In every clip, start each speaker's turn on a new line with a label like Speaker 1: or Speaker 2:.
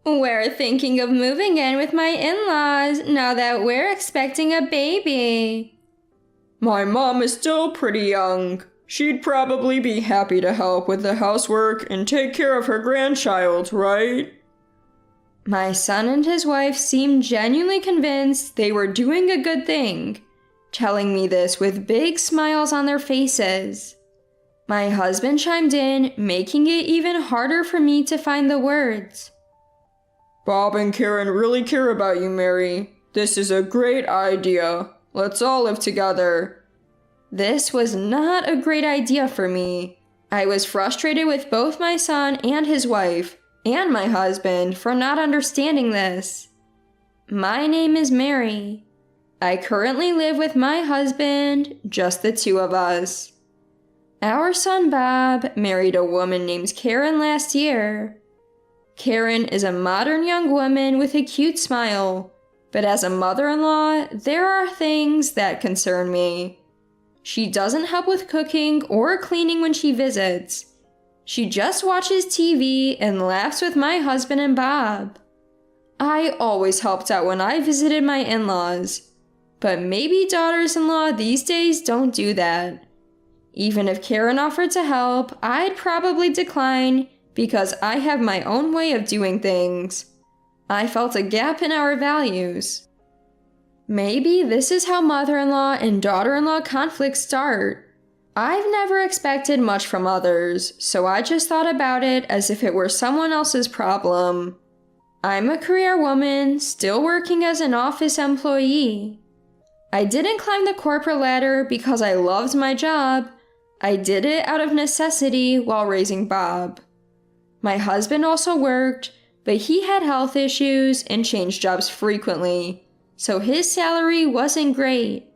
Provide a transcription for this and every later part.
Speaker 1: We're thinking of moving in with my in-laws now that we're expecting a baby.
Speaker 2: My mom is still pretty young. She'd probably be happy to help with the housework and take care of her grandchild, right?
Speaker 1: My son and his wife seemed genuinely convinced they were doing a good thing, telling me this with big smiles on their faces. My husband chimed in, making it even harder for me to find the words.
Speaker 2: Bob and Karen really care about you, Mary. This is a great idea. Let's all live together.
Speaker 1: This was not a great idea for me. I was frustrated with both my son and his wife, and my husband, for not understanding this. My name is Mary. I currently live with my husband, just the two of us. Our son Bob married a woman named Karen last year. Karen is a modern young woman with a cute smile, but as a mother-in-law, there are things that concern me. She doesn't help with cooking or cleaning when she visits. She just watches TV and laughs with my husband and Bob. I always helped out when I visited my in-laws, but maybe daughters-in-law these days don't do that. Even if Karen offered to help, I'd probably decline because I have my own way of doing things. I felt a gap in our values. Maybe this is how mother-in-law and daughter-in-law conflicts start. I've never expected much from others, so I just thought about it as if it were someone else's problem. I'm a career woman, still working as an office employee. I didn't climb the corporate ladder because I loved my job. I did it out of necessity while raising Bob. My husband also worked, but he had health issues and changed jobs frequently, so his salary wasn't great.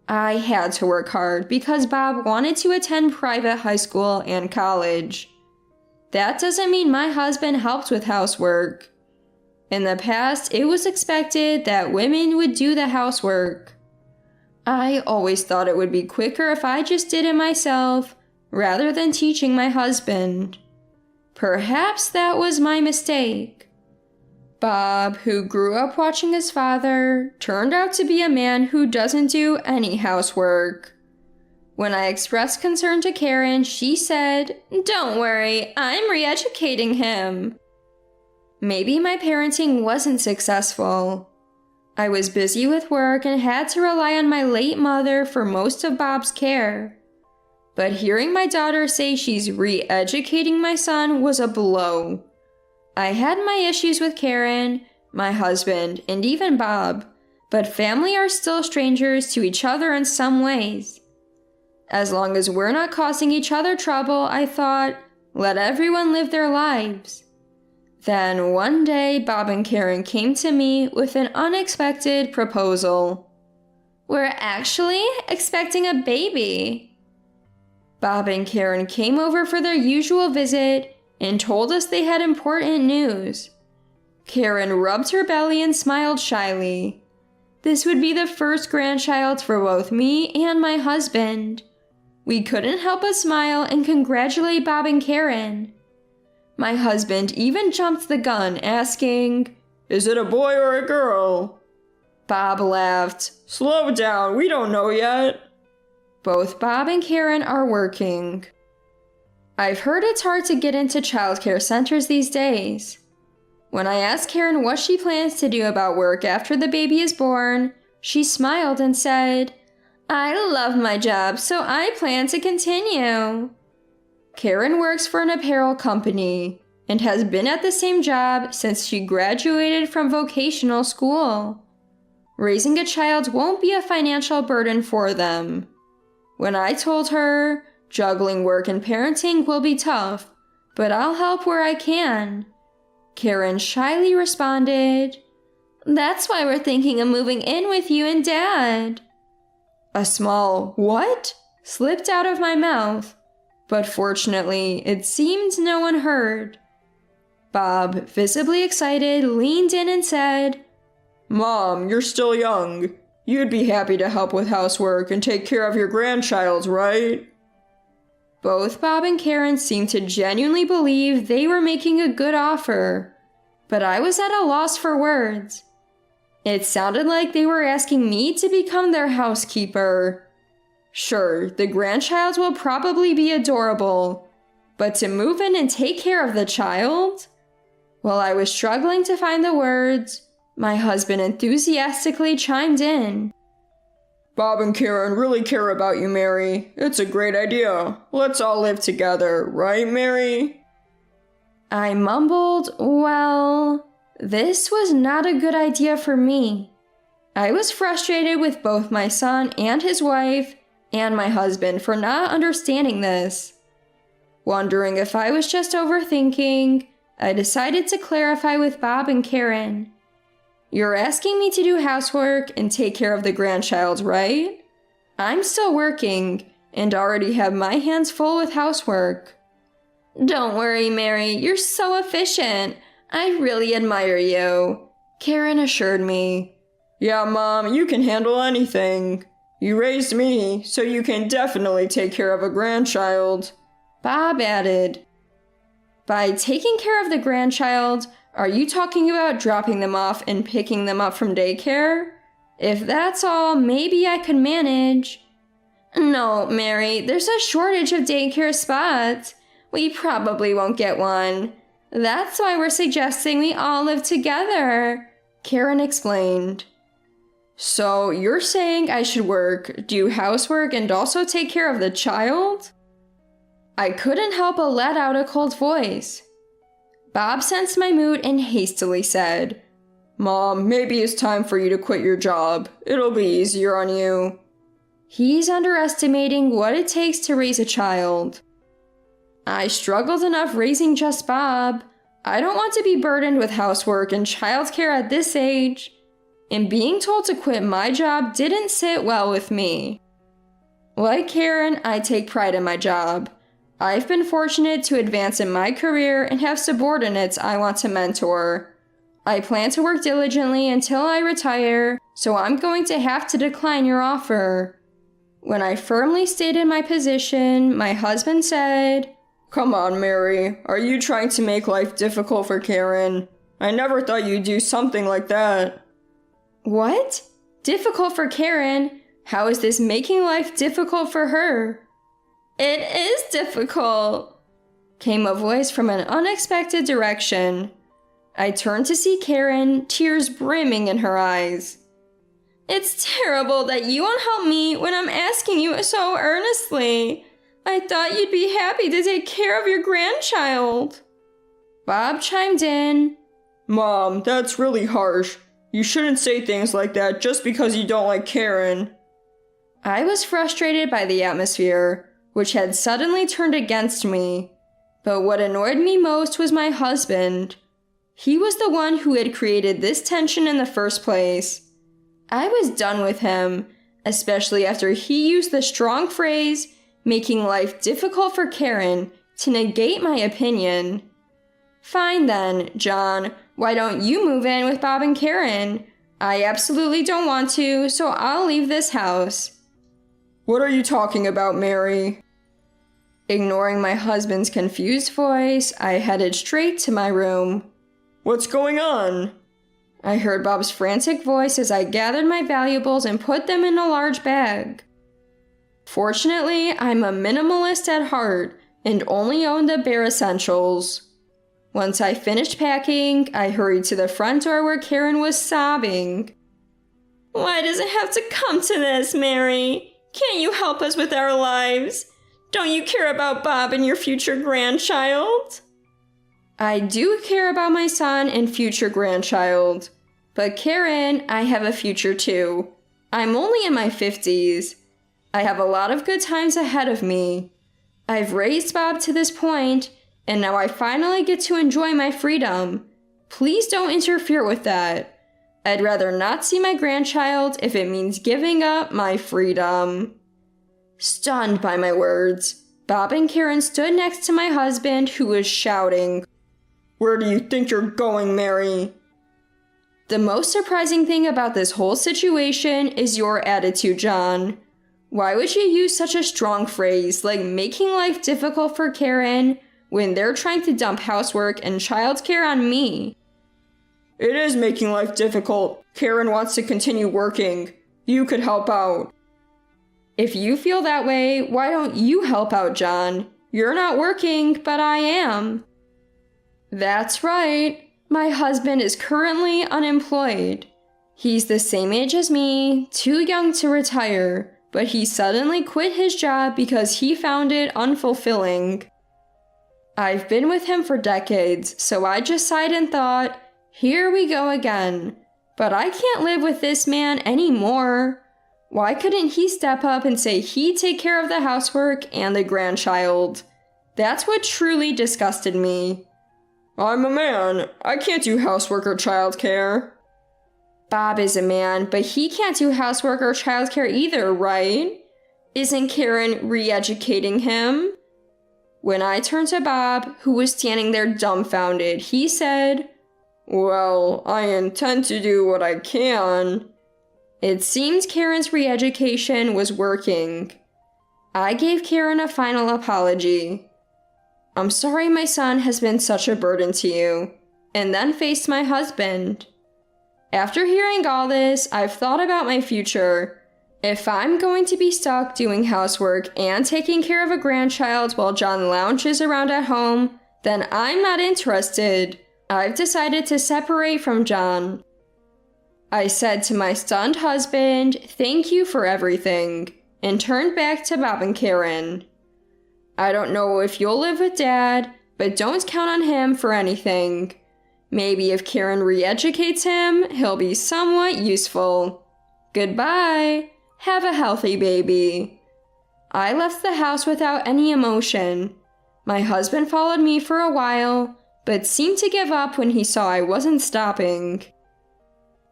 Speaker 1: I had to work hard because Bob wanted to attend private high school and college. That doesn't mean my husband helped with housework. In the past, it was expected that women would do the housework. I always thought it would be quicker if I just did it myself, rather than teaching my husband. Perhaps that was my mistake. Bob, who grew up watching his father, turned out to be a man who doesn't do any housework. When I expressed concern to Karen, she said, "Don't worry, I'm re-educating him." Maybe my parenting wasn't successful. I was busy with work and had to rely on my late mother for most of Bob's care. But hearing my daughter say she's re-educating my son was a blow. I had my issues with Karen, my husband, and even Bob, but family are still strangers to each other in some ways. As long as we're not causing each other trouble, I thought, let everyone live their lives. Then one day, Bob and Karen came to me with an unexpected proposal. We're actually expecting a baby. Bob and Karen came over for their usual visit and told us they had important news. Karen rubbed her belly and smiled shyly. This would be the first grandchild for both me and my husband. We couldn't help but smile and congratulate Bob and Karen. My husband even jumped the gun, asking,
Speaker 2: "Is it a boy or a girl?"
Speaker 1: Bob laughed.
Speaker 2: "Slow down, we don't know yet."
Speaker 1: Both Bob and Karen are working. I've heard it's hard to get into childcare centers these days. When I asked Karen what she plans to do about work after the baby is born, she smiled and said, "I love my job, so I plan to continue." Karen works for an apparel company and has been at the same job since she graduated from vocational school. Raising a child won't be a financial burden for them. When I told her, juggling work and parenting will be tough, but I'll help where I can, Karen shyly responded, "That's why we're thinking of moving in with you and Dad." A small "what?" slipped out of my mouth, but fortunately, it seemed no one heard. Bob, visibly excited, leaned in and said,
Speaker 2: "Mom, you're still young. You'd be happy to help with housework and take care of your grandchild, right?"
Speaker 1: Both Bob and Karen seemed to genuinely believe they were making a good offer, but I was at a loss for words. It sounded like they were asking me to become their housekeeper. Sure, the grandchild will probably be adorable, but to move in and take care of the child? While I was struggling to find the words, my husband enthusiastically chimed in.
Speaker 2: Bob and Karen really care about you, Mary. It's a great idea. Let's all live together, right, Mary?
Speaker 1: I mumbled, well, this was not a good idea for me. I was frustrated with both my son and his wife and my husband for not understanding this. Wondering if I was just overthinking, I decided to clarify with Bob and Karen. You're asking me to do housework and take care of the grandchild, right? I'm still working and already have my hands full with housework. Don't worry, Mary, you're so efficient. I really admire you, Karen assured me.
Speaker 2: Yeah, Mom, you can handle anything. You raised me, so you can definitely take care of a grandchild,
Speaker 1: Bob added. By taking care of the grandchild, are you talking about dropping them off and picking them up from daycare? If that's all, maybe I could manage. No, Mary, there's a shortage of daycare spots. We probably won't get one. That's why we're suggesting we all live together, Karen explained.
Speaker 2: So you're saying I should work, do housework, and also take care of the child?
Speaker 1: I couldn't help but let out a cold voice. Bob sensed my mood and hastily said,
Speaker 2: Mom, maybe it's time for you to quit your job. It'll be easier on you.
Speaker 1: He's underestimating what it takes to raise a child. I struggled enough raising just Bob. I don't want to be burdened with housework and childcare at this age. And being told to quit my job didn't sit well with me. Like Karen, I take pride in my job. I've been fortunate to advance in my career and have subordinates I want to mentor. I plan to work diligently until I retire, so I'm going to have to decline your offer. When I firmly stated my position, my husband said,
Speaker 2: Come on, Mary. Are you trying to make life difficult for Karen? I never thought you'd do something like that.
Speaker 1: What? Difficult for Karen? How is this making life difficult for her? It is difficult, came a voice from an unexpected direction. I turned to see Karen, tears brimming in her eyes. It's terrible that you won't help me when I'm asking you so earnestly. I thought you'd be happy to take care of your grandchild. Bob chimed in.
Speaker 2: Mom, that's really harsh. You shouldn't say things like that just because you don't like Karen.
Speaker 1: I was frustrated by the atmosphere, which had suddenly turned against me. But what annoyed me most was my husband. He was the one who had created this tension in the first place. I was done with him, especially after he used the strong phrase, making life difficult for Karen, to negate my opinion. Fine then, John, why don't you move in with Bob and Karen? I absolutely don't want to, so I'll leave this house.
Speaker 2: What are you talking about, Mary?
Speaker 1: Ignoring my husband's confused voice, I headed straight to my room.
Speaker 2: What's going on?
Speaker 1: I heard Bob's frantic voice as I gathered my valuables and put them in a large bag. Fortunately, I'm a minimalist at heart and only own the bare essentials. Once I finished packing, I hurried to the front door where Karen was sobbing. Why does it have to come to this, Mary? Can't you help us with our lives? Don't you care about Bob and your future grandchild? I do care about my son and future grandchild. But Karen, I have a future too. I'm only in my 50s. I have a lot of good times ahead of me. I've raised Bob to this point, and now I finally get to enjoy my freedom. Please don't interfere with that. I'd rather not see my grandchild if it means giving up my freedom. Stunned by my words, Bob and Karen stood next to my husband, who was shouting,
Speaker 2: Where do you think you're going, Mary?
Speaker 1: The most surprising thing about this whole situation is your attitude, John. Why would you use such a strong phrase like making life difficult for Karen when they're trying to dump housework and childcare on me?
Speaker 2: It is making life difficult. Karen wants to continue working. You could help out.
Speaker 1: If you feel that way, why don't you help out, John? You're not working, but I am. That's right. My husband is currently unemployed. He's the same age as me, too young to retire, but he suddenly quit his job because he found it unfulfilling. I've been with him for decades, so I just sighed and thought, here we go again. But I can't live with this man anymore. Why couldn't he step up and say he'd take care of the housework and the grandchild? That's what truly disgusted me.
Speaker 2: I'm a man. I can't do housework or childcare.
Speaker 1: Bob is a man, but he can't do housework or childcare either, right? Isn't Karen re-educating him? When I turned to Bob, who was standing there dumbfounded, he said,
Speaker 2: Well, I intend to do what I can.
Speaker 1: It seemed Karen's re-education was working. I gave Karen a final apology. I'm sorry my son has been such a burden to you, and then faced my husband. After hearing all this, I've thought about my future. If I'm going to be stuck doing housework and taking care of a grandchild while John lounges around at home, then I'm not interested. I've decided to separate from John. I said to my stunned husband, thank you for everything, and turned back to Bob and Karen. I don't know if you'll live with Dad, but don't count on him for anything. Maybe if Karen re-educates him, he'll be somewhat useful. Goodbye. Have a healthy baby. I left the house without any emotion. My husband followed me for a while, but seemed to give up when he saw I wasn't stopping.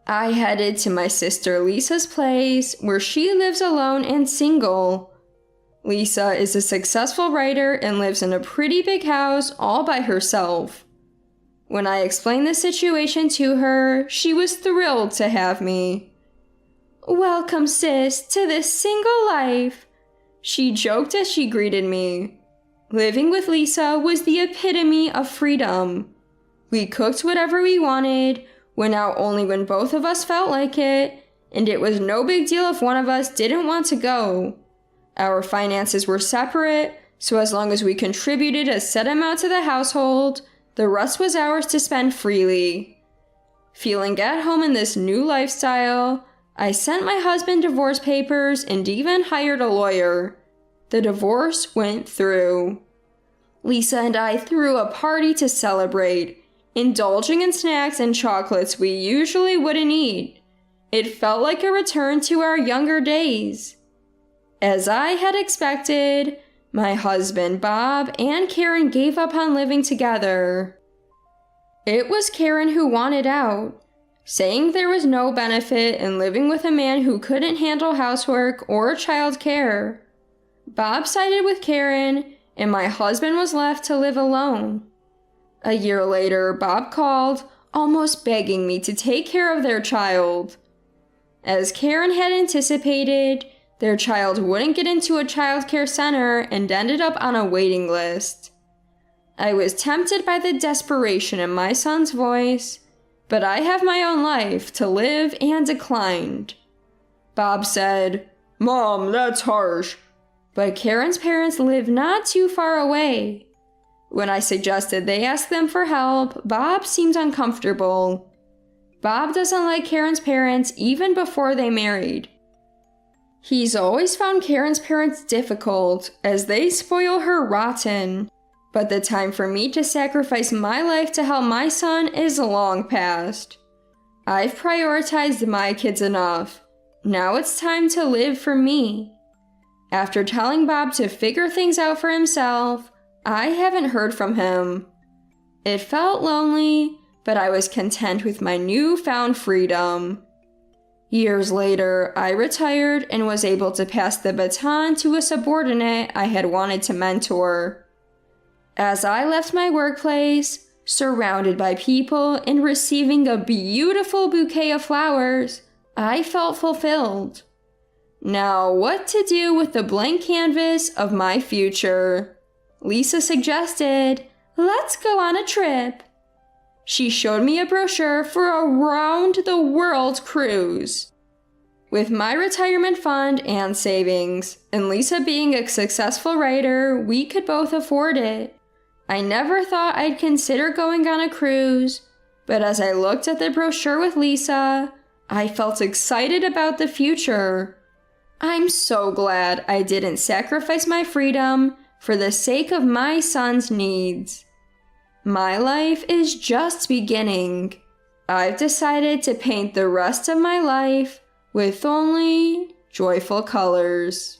Speaker 1: I headed to my sister Lisa's place, where she lives alone and single. Lisa is a successful writer and lives in a pretty big house all by herself. When I explained the situation to her, she was thrilled to have me. Welcome, sis, to this single life, she joked as she greeted me. Living with Lisa was the epitome of freedom. We cooked whatever we wanted, went out only when both of us felt like it, and it was no big deal if one of us didn't want to go. Our finances were separate, so as long as we contributed a set amount to the household, the rest was ours to spend freely. Feeling at home in this new lifestyle, I sent my husband divorce papers and even hired a lawyer. The divorce went through. Lisa and I threw a party to celebrate, indulging in snacks and chocolates we usually wouldn't eat. It felt like a return to our younger days. As I had expected, my husband Bob and Karen gave up on living together. It was Karen who wanted out, saying there was no benefit in living with a man who couldn't handle housework or child care. Bob sided with Karen, and my husband was left to live alone. A year later, Bob called, almost begging me to take care of their child. As Karen had anticipated, their child wouldn't get into a child care center and ended up on a waiting list. I was tempted by the desperation in my son's voice, but I have my own life to live and declined. Bob said,
Speaker 2: Mom, that's harsh.
Speaker 1: But Karen's parents live not too far away. When I suggested they ask them for help, Bob seemed uncomfortable. Bob doesn't like Karen's parents even before they married. He's always found Karen's parents difficult, as they spoil her rotten. But the time for me to sacrifice my life to help my son is long past. I've prioritized my kids enough. Now it's time to live for me. After telling Bob to figure things out for himself, I haven't heard from him. It felt lonely, but I was content with my newfound freedom. Years later, I retired and was able to pass the baton to a subordinate I had wanted to mentor. As I left my workplace, surrounded by people and receiving a beautiful bouquet of flowers, I felt fulfilled. Now, what to do with the blank canvas of my future? Lisa suggested, let's go on a trip. she showed me a brochure for a round-the-world cruise. With my retirement fund and savings, and Lisa being a successful writer, we could both afford it. I never thought I'd consider going on a cruise, but as I looked at the brochure with Lisa, I felt excited about the future. I'm so glad I didn't sacrifice my freedom for the sake of my son's needs. My life is just beginning. I've decided to paint the rest of my life with only joyful colors.